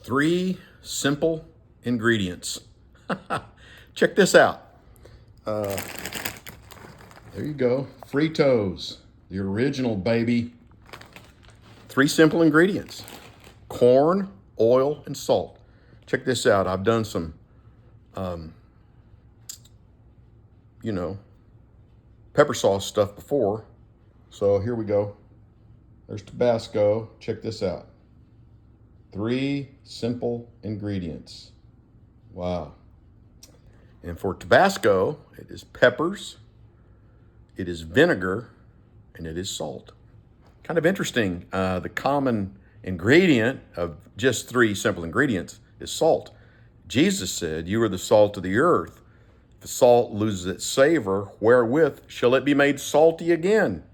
Three simple ingredients. Check this out. There you go. Fritos, the original, baby. Three simple ingredients: corn, oil, and salt. Check this out. I've done some, pepper sauce stuff before. So here we go. There's Tabasco. Check this out. Three simple ingredients. Wow. And for Tabasco, it is peppers, it is vinegar, and it is salt. Kind of interesting. The common ingredient of just three simple ingredients is salt. Jesus said, "You are the salt of the earth. If the salt loses its savor, wherewith shall it be made salty again?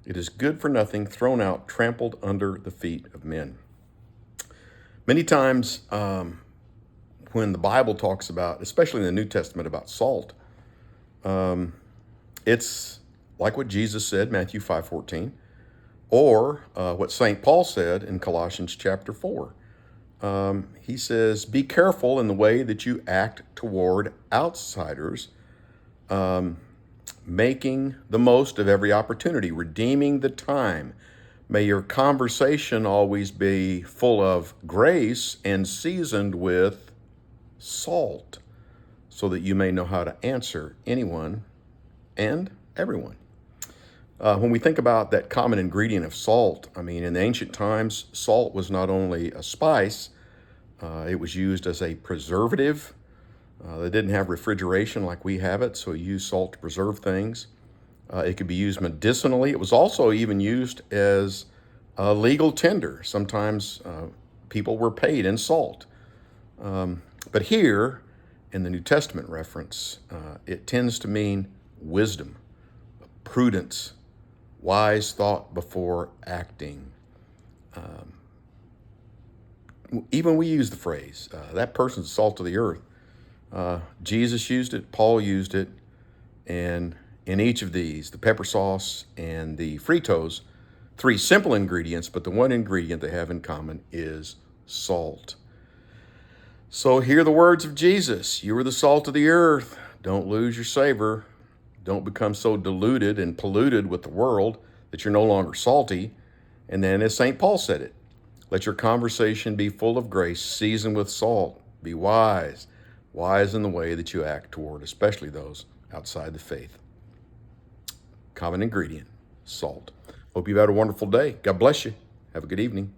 It is good for nothing, thrown out, trampled under the feet of men." Many times when the Bible talks about, especially in the New Testament, about salt, it's like what Jesus said, Matthew 5:14, or what St. Paul said in Colossians chapter 4. He says, "Be careful in the way that you act toward outsiders, making the most of every opportunity, redeeming the time. May your conversation always be full of grace and seasoned with salt, so that you may know how to answer anyone and everyone." When we think about that common ingredient of salt, I mean, in the ancient times, salt was not only a spice, it was used as a preservative. They didn't have refrigeration like we have it, so you use salt to preserve things. It could be used medicinally. It was also even used as a legal tender. Sometimes people were paid in salt. But here, in the New Testament reference, it tends to mean wisdom, prudence, wise thought before acting. Even we use the phrase, that person's the salt of the earth. Jesus used it, Paul used it, and in each of these, the pepper sauce and the Fritos, three simple ingredients, but the one ingredient they have in common is salt. So hear the words of Jesus. You are the salt of the earth. Don't lose your savor. Don't become so diluted and polluted with the world that you're no longer salty. And then as St. Paul said it, let your conversation be full of grace, seasoned with salt. Be wise, wise in the way that you act toward, especially those outside the faith. Common ingredient, salt. Hope you've had a wonderful day. God bless you. Have a good evening.